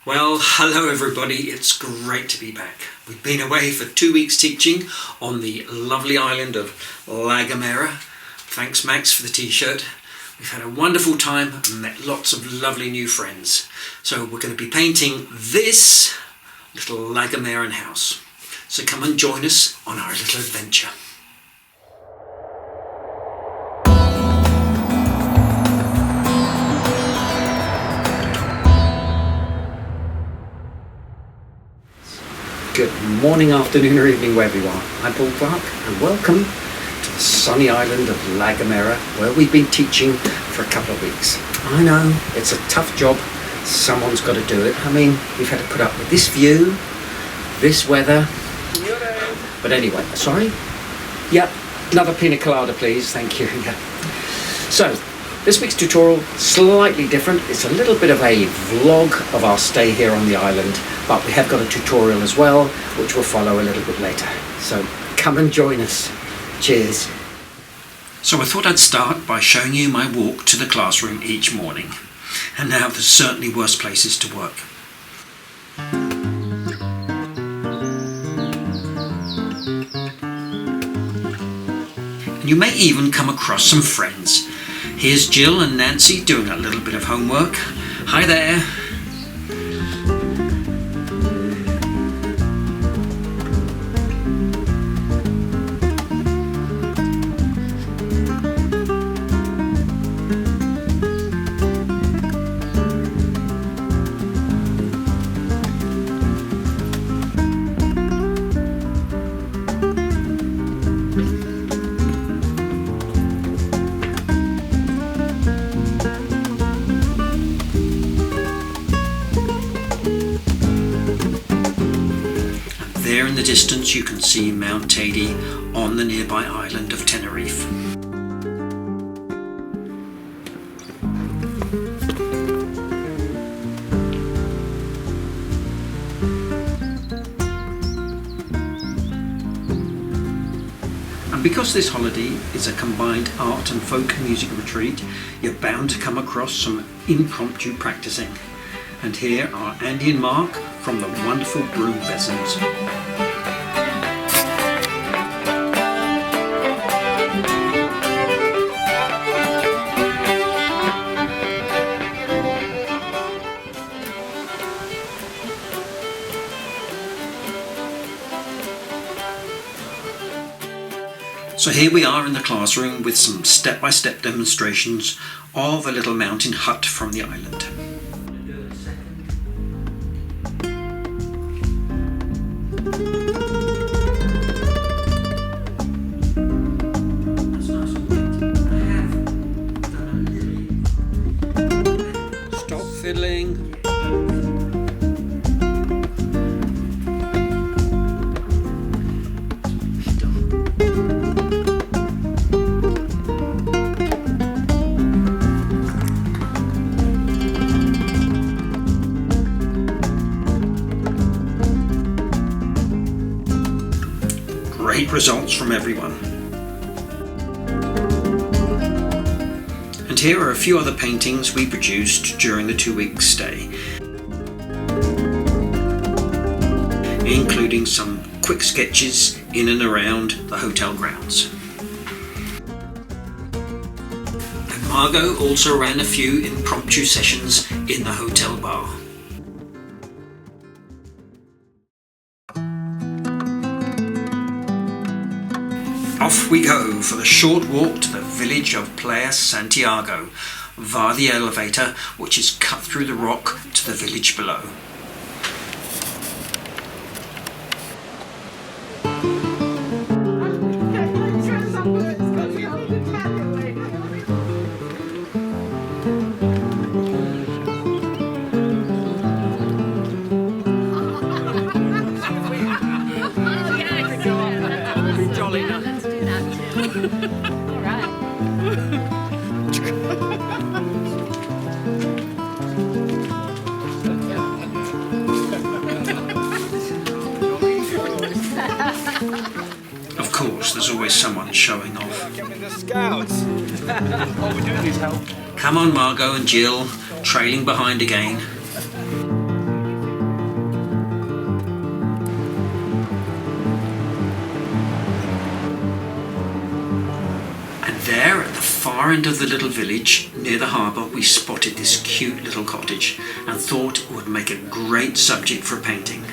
Well, hello everybody, it's great to be back. We've been away for 2 weeks teaching on the lovely island of La Gomera. Thanks Max for the t-shirt. We've had a wonderful time and met lots of lovely new friends. So we're going to be painting this little La Gomeran house. So come and join us on our little adventure. Good morning, afternoon or evening wherever you are. I'm Bach and welcome to the sunny island of La Gomera where we've been teaching for a couple of weeks. I know, it's a tough job. Someone's got to do it. I mean, we've had to put up with this view, this weather. But anyway, sorry? Yep, another pina colada please, thank you. Yeah. So, this week's tutorial, slightly different. It's a little bit of a vlog of our stay here on the island, but we have got a tutorial as well, which will follow a little bit later. So come and join us. Cheers. So I thought I'd start by showing you my walk to the classroom each morning. And now there's certainly worse places to work. And you may even come across some friends. Here's Jill and Nancy doing a little bit of homework. Hi there. There in the distance you can see Mount Teide on the nearby island of Tenerife. And because this holiday is a combined art and folk music retreat, you're bound to come across some impromptu practicing. And here are Andy and Mark from the wonderful Broom Bezons. So here we are in the classroom with some step-by-step demonstrations of a little mountain hut from the island. Stop fiddling. Great results from everyone. And here are a few other paintings we produced during the 2-week stay, including some quick sketches in and around the hotel grounds. And Margot also ran a few impromptu sessions in the hotel bar. Off we go for the short walk to the village of Playa Santiago via the elevator which is cut through the rock to the village below. Of course, there's always someone showing off. Come on, Margot and Jill, trailing behind again. far end of the little village near the harbour we spotted this cute little cottage and thought it would make a great subject for a painting.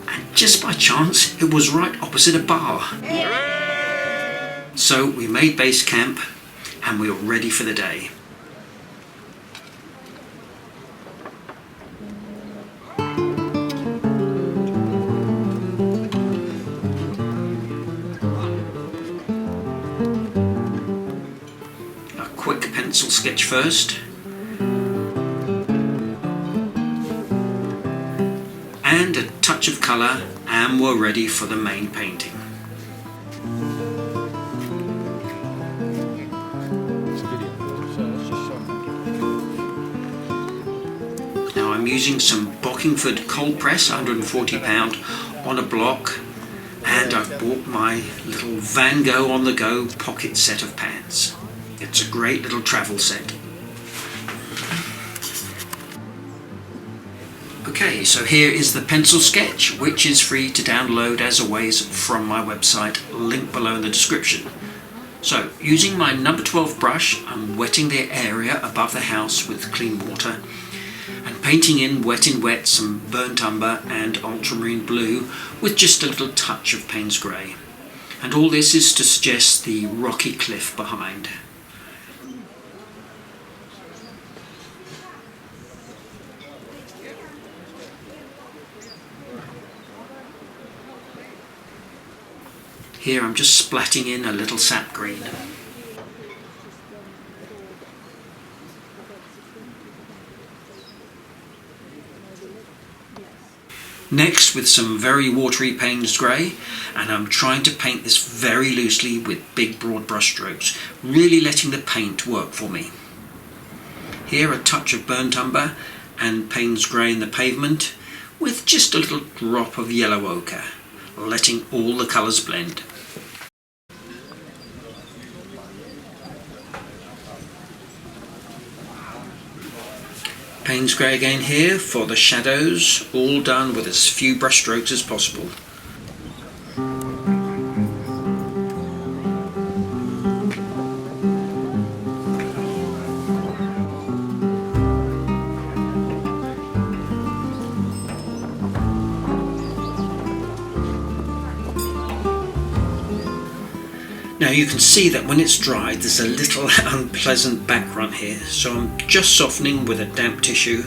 And just by chance it was right opposite a bar. So we made base camp and we were ready for the day. Quick pencil sketch first, and a touch of colour, and we're ready for the main painting. Now I'm using some Bockingford cold press, £140 on a block, and I've bought my little Van Gogh on the go pocket set of pans. It's a great little travel set. Okay, so here is the pencil sketch, which is free to download as always from my website, link below in the description. So, using my number 12 brush, I'm wetting the area above the house with clean water and painting in wet some burnt umber and ultramarine blue with just a little touch of Payne's grey. And all this is to suggest the rocky cliff behind. Here I'm just splatting in a little sap green. Next with some very watery Payne's grey, and I'm trying to paint this very loosely with big broad brush strokes, really letting the paint work for me. Here a touch of burnt umber and Payne's grey in the pavement with just a little drop of yellow ochre, letting all the colours blend. Payne's grey again here for the shadows, all done with as few brush strokes as possible. Now you can see that when it's dried there's a little unpleasant background here, so I'm just softening with a damp tissue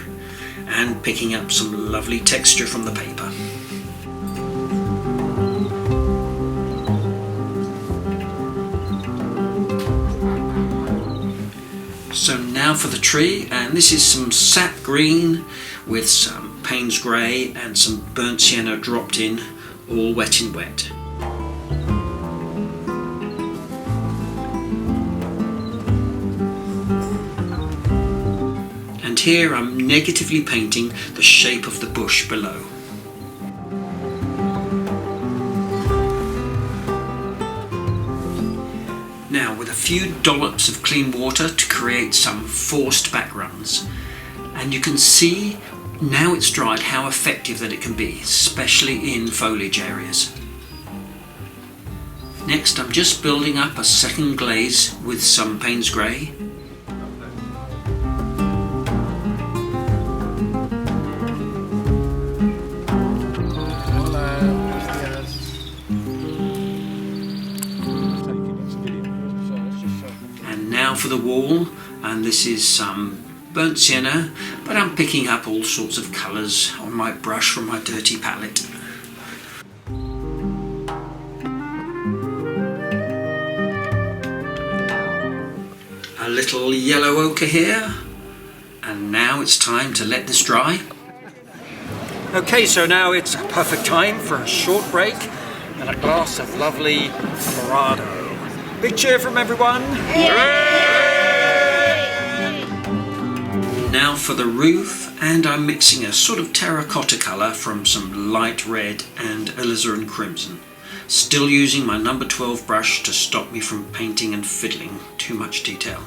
and picking up some lovely texture from the paper. So now for the tree, and this is some sap green with some Payne's grey and some burnt sienna dropped in, all wet in wet. And here I'm negatively painting the shape of the bush below. Now with a few dollops of clean water to create some forced backgrounds, and you can see now it's dried how effective that it can be, especially in foliage areas. Next I'm just building up a second glaze with some Payne's grey. Now for the wall, and this is some burnt sienna, but I'm picking up all sorts of colours on my brush from my dirty palette. A little yellow ochre here, and now it's time to let this dry. Okay, so now it's a perfect time for a short break and a glass of lovely Dorado. Big cheer from everyone! Now for the roof, and I'm mixing a sort of terracotta colour from some light red and alizarin crimson. Still using my number 12 brush to stop me from painting and fiddling too much detail.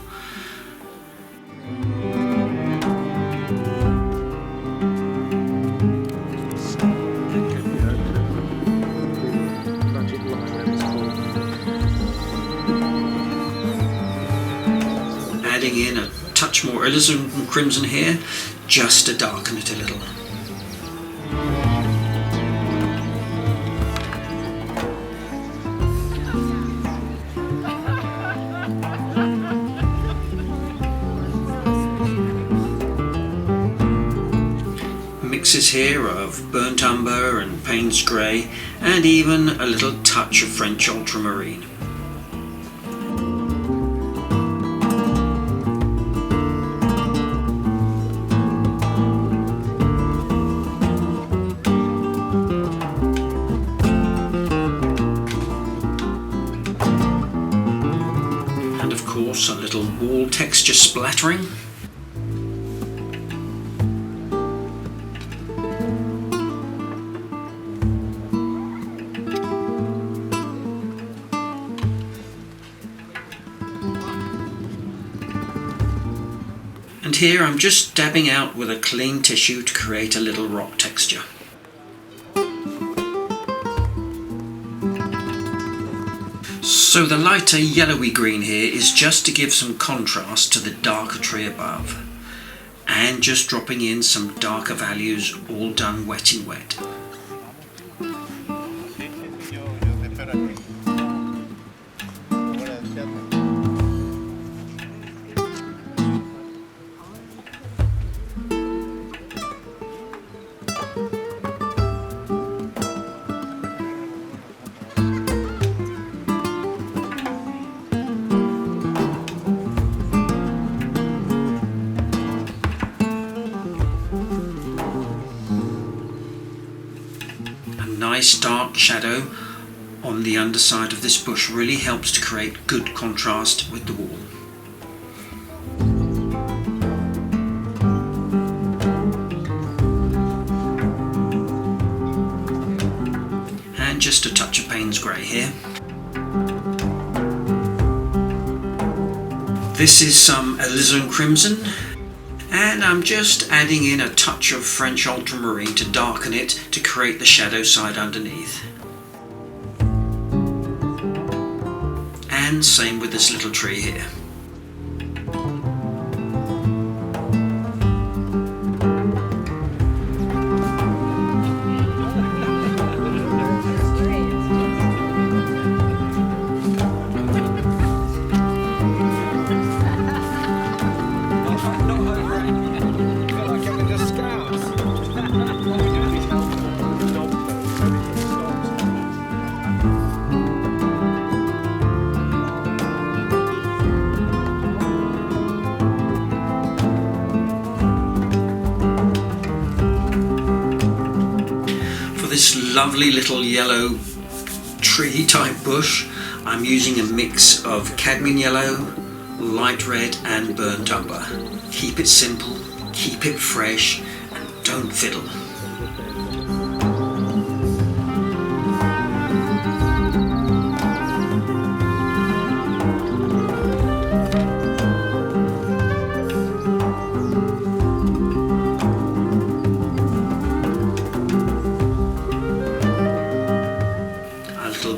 more alizarin crimson here, just to darken it a little. Mixes here of burnt umber and Payne's grey, and even a little touch of French ultramarine. And of course a little wall texture splattering. And here I'm just dabbing out with a clean tissue to create a little rock texture. So the lighter yellowy green here is just to give some contrast to the darker tree above, and just dropping in some darker values, all done wet in wet. Nice dark shadow on the underside of this bush really helps to create good contrast with the wall. And just a touch of Payne's grey here. This is some alizarin crimson, and I'm just adding in a touch of French ultramarine to darken it to create the shadow side underneath. And same with this little tree here. This lovely little yellow tree type bush, I'm using a mix of cadmium yellow, light red and burnt umber. Keep it simple, keep it fresh, and don't fiddle.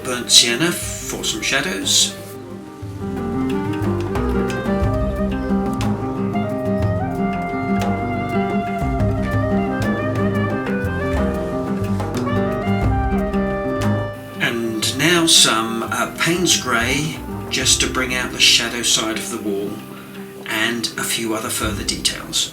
Burnt sienna for some shadows. And now some Payne's grey just to bring out the shadow side of the wall and a few other further details.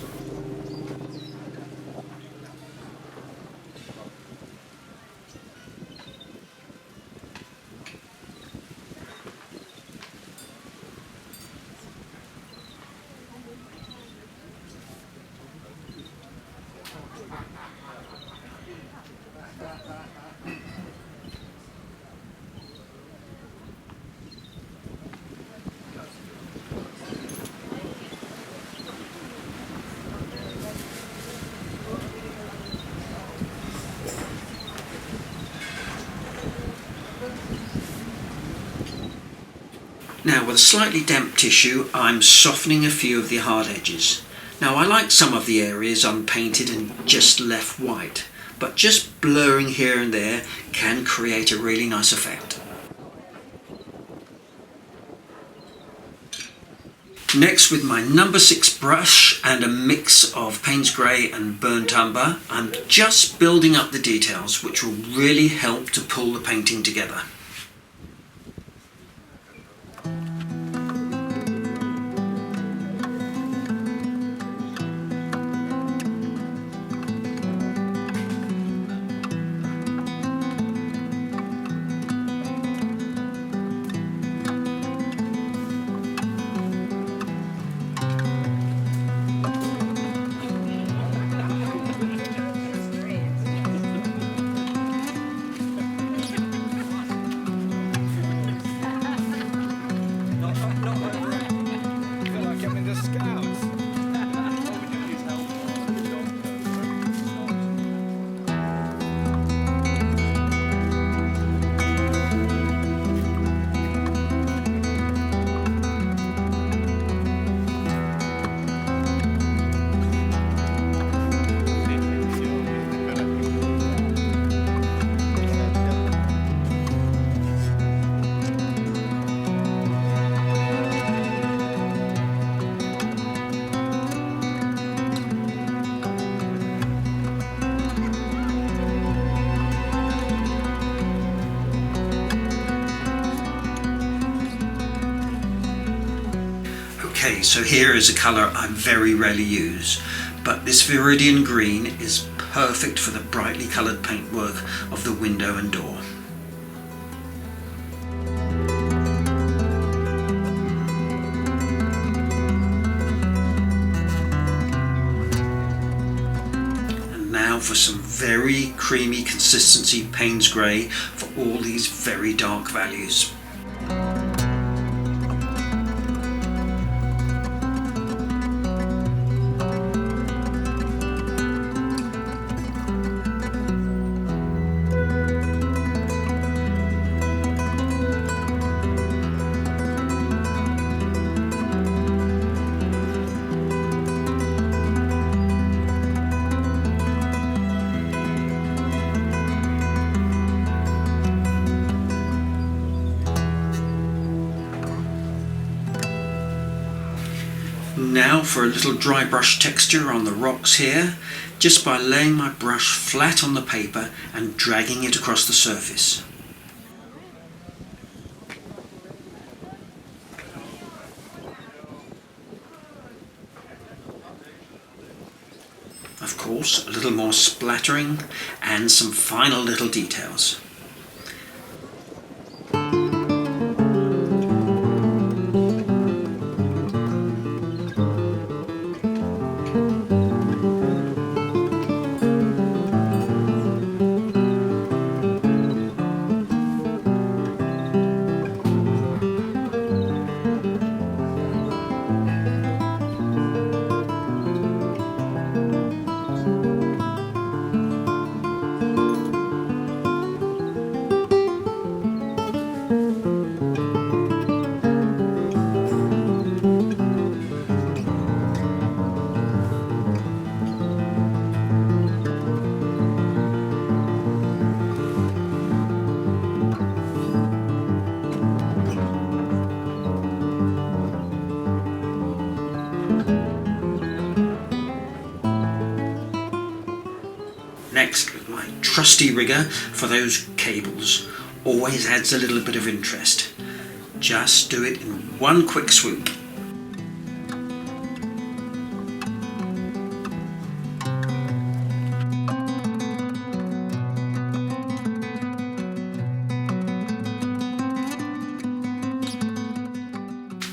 Now with a slightly damp tissue I'm softening a few of the hard edges. Now I like some of the areas unpainted and just left white, but just blurring here and there can create a really nice effect. Next, with my number 6 brush and a mix of Payne's Grey and Burnt Umber, I'm just building up the details, which will really help to pull the painting together. Okay, so here is a colour I very rarely use, but this Viridian Green is perfect for the brightly coloured paintwork of the window and door. And now for some very creamy consistency Payne's Grey for all these very dark values. Now for a little dry brush texture on the rocks here, just by laying my brush flat on the paper and dragging it across the surface. Of course, a little more splattering and some final little details. Next, with my trusty rigger for those cables, always adds a little bit of interest. Just do it in one quick swoop.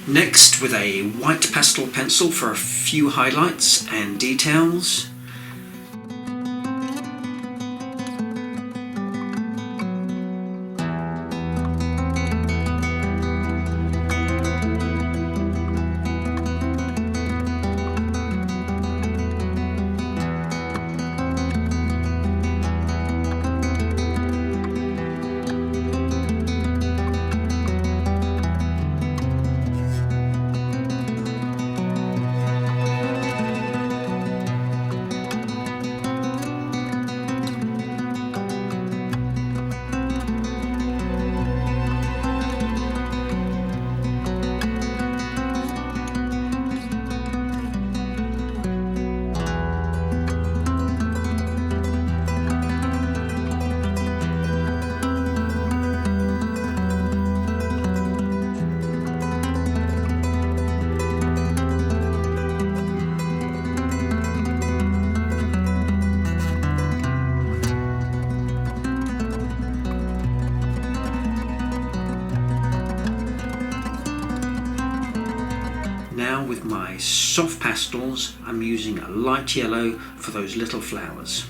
Next, with a white pastel pencil for a few highlights and details. my soft pastels, I'm using a light yellow for those little flowers.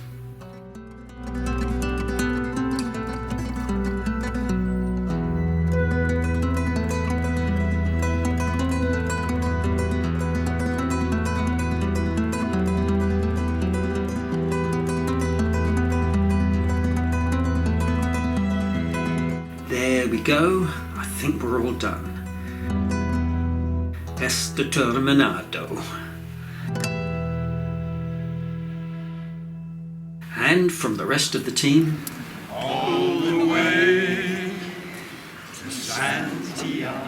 There we go, I think we're all done. Est terminato. And from the rest of the team, all the way to Santiago.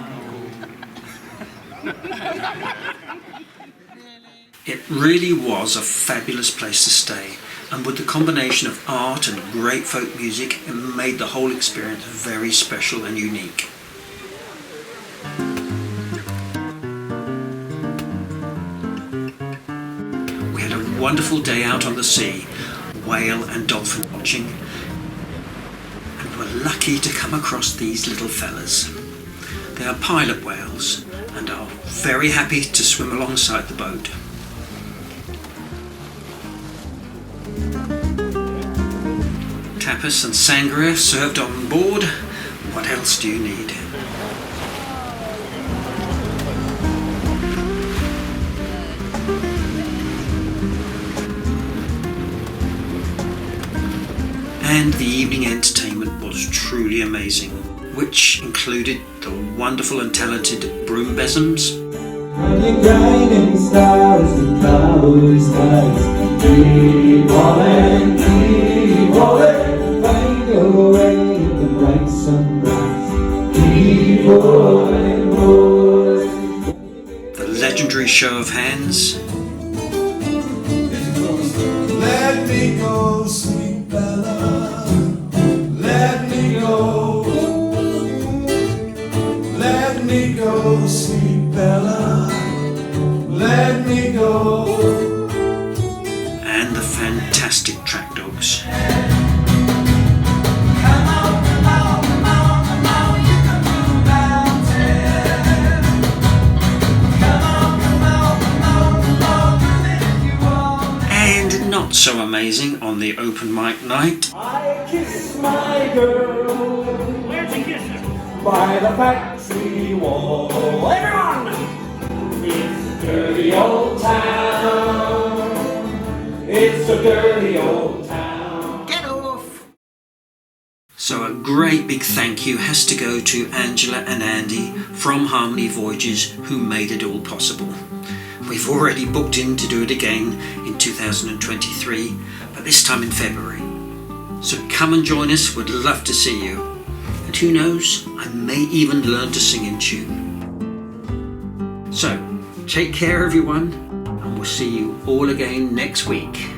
It really was a fabulous place to stay, and with the combination of art and great folk music, it made the whole experience very special and unique. We had a wonderful day out on the sea, whale and dolphin watching, and we're lucky to come across these little fellas. They are pilot whales and are very happy to swim alongside the boat. Tapas and sangria served on board. What else do you need? And the evening entertainment was truly amazing, which included the wonderful and talented broom besoms, the legendary show of hands, Let me go, sweet Bella. Let me go. Let me go, sweet Bella. Let me go. and the fantastic track dogs. And not so amazing on the open mic night. I kiss my girl. Where'd you kiss her? By the factory wall. Everyone! It's a dirty old town. It's a dirty old town. Get off! So a great big thank you has to go to Angela and Andy from Harmony Voyages who made it all possible. We've already booked in to do it again in 2023, but this time in February. So come and join us, we'd love to see you. And who knows, I may even learn to sing in tune. So, take care everyone, and we'll see you all again next week.